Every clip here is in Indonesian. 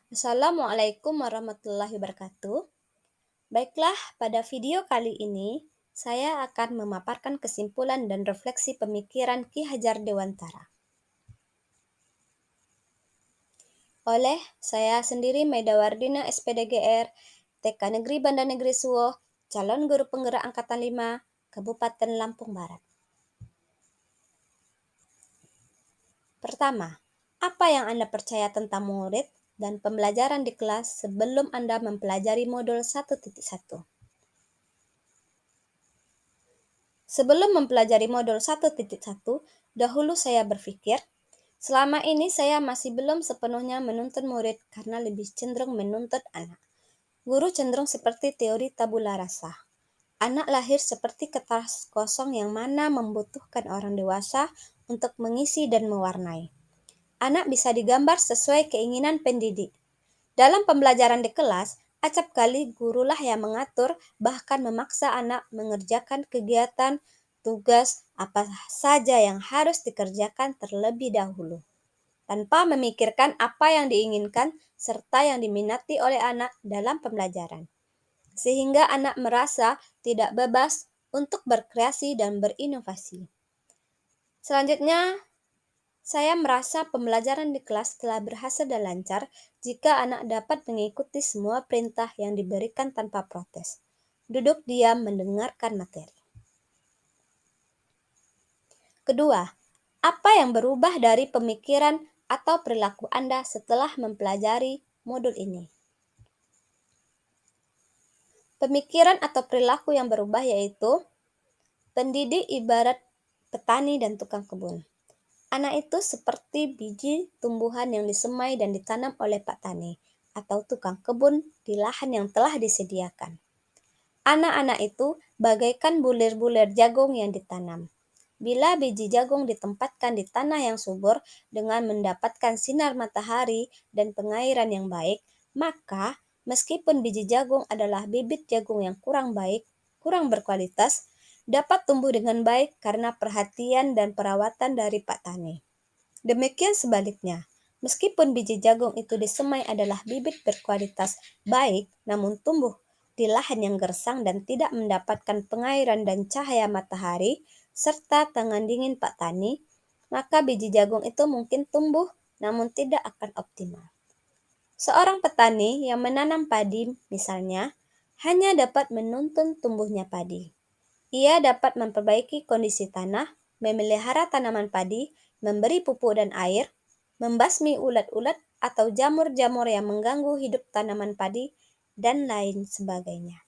Assalamualaikum warahmatullahi wabarakatuh. Baiklah, pada video kali ini saya akan memaparkan kesimpulan dan refleksi pemikiran Ki Hajar Dewantara. Oleh saya sendiri Maida Wardina SPDGR, TK Negeri Banda Negeri Suwoh, calon guru penggerak Angkatan 5, Kabupaten Lampung Barat. Pertama, apa yang Anda percaya tentang murid dan pembelajaran di kelas sebelum Anda mempelajari modul 1.1? Sebelum mempelajari modul 1.1, dahulu saya berpikir, selama ini saya masih belum sepenuhnya menuntun murid karena lebih cenderung menuntut anak. Guru cenderung seperti teori tabula rasa. Anak lahir seperti kertas kosong yang mana membutuhkan orang dewasa untuk mengisi dan mewarnai. Anak bisa digambar sesuai keinginan pendidik. Dalam pembelajaran di kelas, acap kali gurulah yang mengatur, bahkan memaksa anak mengerjakan kegiatan, tugas, apa saja yang harus dikerjakan terlebih dahulu, tanpa memikirkan apa yang diinginkan serta yang diminati oleh anak dalam pembelajaran. Sehingga anak merasa tidak bebas untuk berkreasi dan berinovasi. Selanjutnya, saya merasa pembelajaran di kelas telah berhasil dan lancar jika anak dapat mengikuti semua perintah yang diberikan tanpa protes. Duduk diam mendengarkan materi. Kedua, apa yang berubah dari pemikiran atau perilaku Anda setelah mempelajari modul ini? Pemikiran atau perilaku yang berubah yaitu pendidik ibarat petani dan tukang kebun. Anak itu seperti biji tumbuhan yang disemai dan ditanam oleh Pak Tani atau tukang kebun di lahan yang telah disediakan. Anak-anak itu bagaikan bulir-bulir jagung yang ditanam. Bila biji jagung ditempatkan di tanah yang subur dengan mendapatkan sinar matahari dan pengairan yang baik, maka meskipun biji jagung adalah bibit jagung yang kurang baik, kurang berkualitas, dapat tumbuh dengan baik karena perhatian dan perawatan dari Pak Tani. Demikian sebaliknya, meskipun biji jagung itu disemai adalah bibit berkualitas baik, namun tumbuh di lahan yang gersang dan tidak mendapatkan pengairan dan cahaya matahari, serta tangan dingin Pak Tani, maka biji jagung itu mungkin tumbuh, namun tidak akan optimal. Seorang petani yang menanam padi, misalnya, hanya dapat menuntun tumbuhnya padi. Ia dapat memperbaiki kondisi tanah, memelihara tanaman padi, memberi pupuk dan air, membasmi ulat-ulat atau jamur-jamur yang mengganggu hidup tanaman padi, dan lain sebagainya.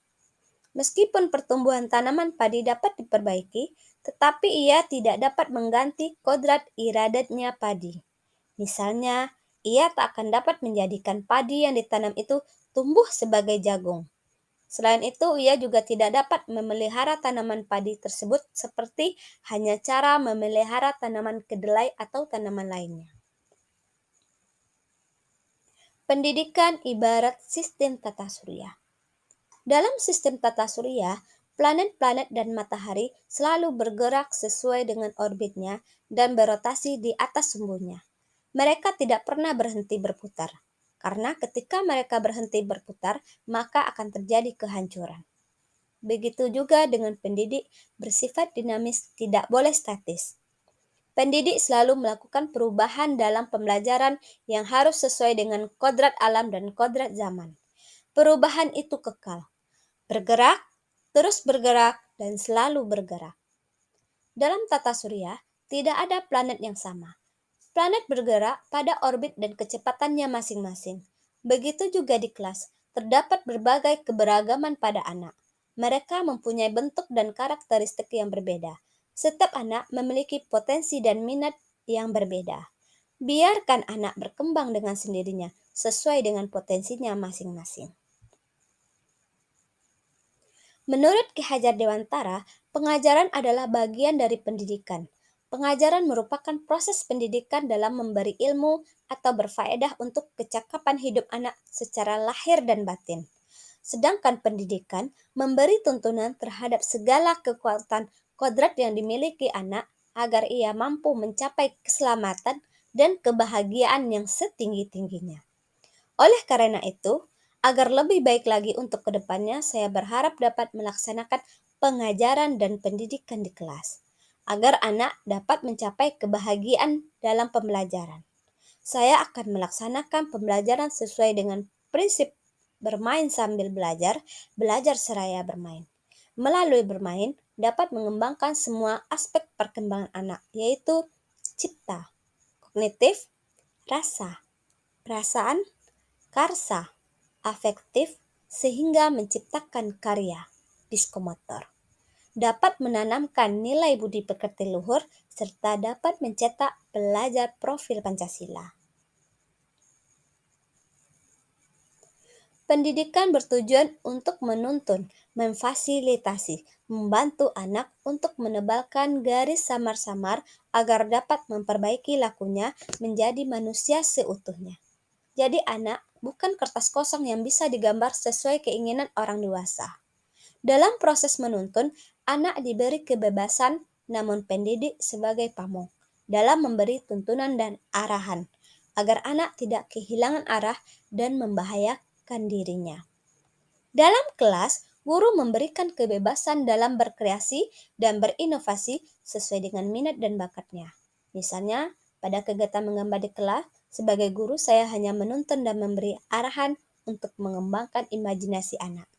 Meskipun pertumbuhan tanaman padi dapat diperbaiki, tetapi ia tidak dapat mengganti kodrat iradatnya padi. Misalnya, ia tak akan dapat menjadikan padi yang ditanam itu tumbuh sebagai jagung. Selain itu, ia juga tidak dapat memelihara tanaman padi tersebut seperti hanya cara memelihara tanaman kedelai atau tanaman lainnya. Pendidikan ibarat sistem tata surya. Dalam sistem tata surya, planet-planet dan matahari selalu bergerak sesuai dengan orbitnya dan berotasi di atas sumbunya. Mereka tidak pernah berhenti berputar, karena ketika mereka berhenti berputar, maka akan terjadi kehancuran. Begitu juga dengan pendidik bersifat dinamis, tidak boleh statis. Pendidik selalu melakukan perubahan dalam pembelajaran yang harus sesuai dengan kodrat alam dan kodrat zaman. Perubahan itu kekal, bergerak, terus bergerak, dan selalu bergerak. Dalam tata surya, tidak ada planet yang sama. Planet bergerak pada orbit dan kecepatannya masing-masing. Begitu juga di kelas, terdapat berbagai keberagaman pada anak. Mereka mempunyai bentuk dan karakteristik yang berbeda. Setiap anak memiliki potensi dan minat yang berbeda. Biarkan anak berkembang dengan sendirinya, sesuai dengan potensinya masing-masing. Menurut Ki Hajar Dewantara, pengajaran adalah bagian dari pendidikan. Pengajaran merupakan proses pendidikan dalam memberi ilmu atau berfaedah untuk kecakapan hidup anak secara lahir dan batin. Sedangkan pendidikan memberi tuntunan terhadap segala kekuatan kodrat yang dimiliki anak agar ia mampu mencapai keselamatan dan kebahagiaan yang setinggi-tingginya. Oleh karena itu, agar lebih baik lagi untuk kedepannya, saya berharap dapat melaksanakan pengajaran dan pendidikan di kelas, agar anak dapat mencapai kebahagiaan dalam pembelajaran. Saya akan melaksanakan pembelajaran sesuai dengan prinsip bermain sambil belajar, belajar seraya bermain. Melalui bermain, dapat mengembangkan semua aspek perkembangan anak, yaitu cipta, kognitif, rasa, perasaan, karsa, afektif, sehingga menciptakan karya, psikomotor. Dapat menanamkan nilai budi pekerti luhur, serta dapat mencetak pelajar profil Pancasila. Pendidikan bertujuan untuk menuntun, memfasilitasi, membantu anak untuk menebalkan garis samar-samar agar dapat memperbaiki lakunya menjadi manusia seutuhnya. Jadi anak bukan kertas kosong yang bisa digambar sesuai keinginan orang dewasa. Dalam proses menuntun, anak diberi kebebasan, namun pendidik sebagai pamong dalam memberi tuntunan dan arahan, agar anak tidak kehilangan arah dan membahayakan dirinya. Dalam kelas, guru memberikan kebebasan dalam berkreasi dan berinovasi sesuai dengan minat dan bakatnya. Misalnya, pada kegiatan menggambar di kelas, sebagai guru saya hanya menuntun dan memberi arahan untuk mengembangkan imajinasi anak.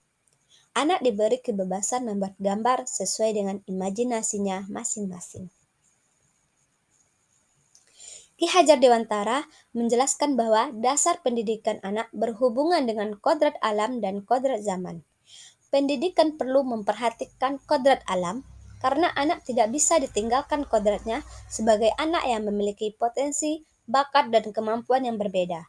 Anak diberi kebebasan membuat gambar sesuai dengan imajinasinya masing-masing. Ki Hajar Dewantara menjelaskan bahwa dasar pendidikan anak berhubungan dengan kodrat alam dan kodrat zaman. Pendidikan perlu memperhatikan kodrat alam karena anak tidak bisa ditinggalkan kodratnya sebagai anak yang memiliki potensi, bakat, dan kemampuan yang berbeda.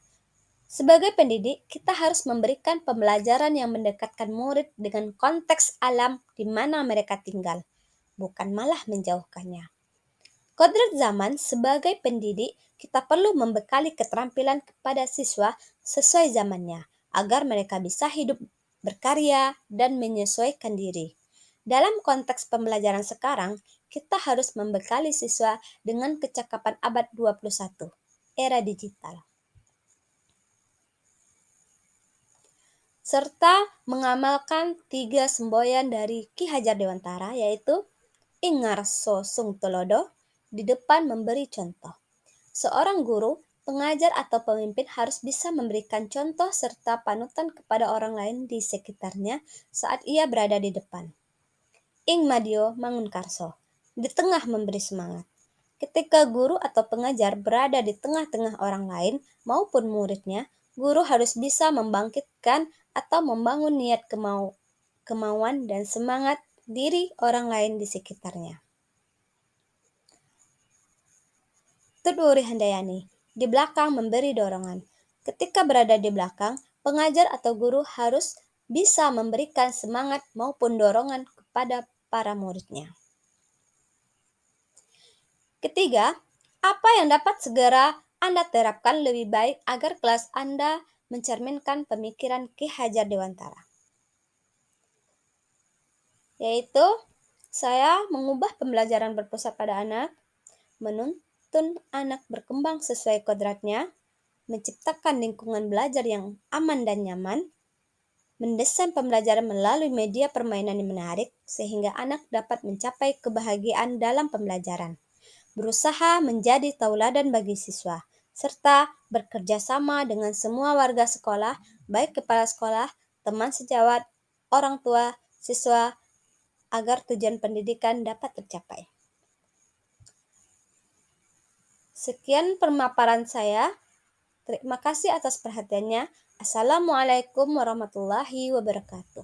Sebagai pendidik, kita harus memberikan pembelajaran yang mendekatkan murid dengan konteks alam di mana mereka tinggal, bukan malah menjauhkannya. Kodrat zaman sebagai pendidik, kita perlu membekali keterampilan kepada siswa sesuai zamannya, agar mereka bisa hidup berkarya dan menyesuaikan diri. Dalam konteks pembelajaran sekarang, kita harus membekali siswa dengan kecakapan abad 21, era digital, serta mengamalkan 3 semboyan dari Ki Hajar Dewantara, yaitu Ingarso Sung Tulodo, di depan memberi contoh. Seorang guru, pengajar atau pemimpin harus bisa memberikan contoh serta panutan kepada orang lain di sekitarnya saat ia berada di depan. Ing Madio Mangunkarso, di tengah memberi semangat. Ketika guru atau pengajar berada di tengah-tengah orang lain maupun muridnya, guru harus bisa membangkitkan atau membangun niat kemauan dan semangat diri orang lain di sekitarnya. Tutwuri Handayani, di belakang memberi dorongan. Ketika berada di belakang, pengajar atau guru harus bisa memberikan semangat maupun dorongan kepada para muridnya. Ketiga, apa yang dapat segera Anda terapkan lebih baik agar kelas Anda mencerminkan pemikiran Ki Hajar Dewantara? Yaitu, saya mengubah pembelajaran berpusat pada anak, menuntun anak berkembang sesuai kodratnya, menciptakan lingkungan belajar yang aman dan nyaman, mendesain pembelajaran melalui media permainan yang menarik sehingga anak dapat mencapai kebahagiaan dalam pembelajaran, berusaha menjadi tauladan bagi siswa, serta bekerja sama dengan semua warga sekolah, baik kepala sekolah, teman sejawat, orang tua, siswa, agar tujuan pendidikan dapat tercapai. Sekian pemaparan saya. Terima kasih atas perhatiannya. Assalamualaikum warahmatullahi wabarakatuh.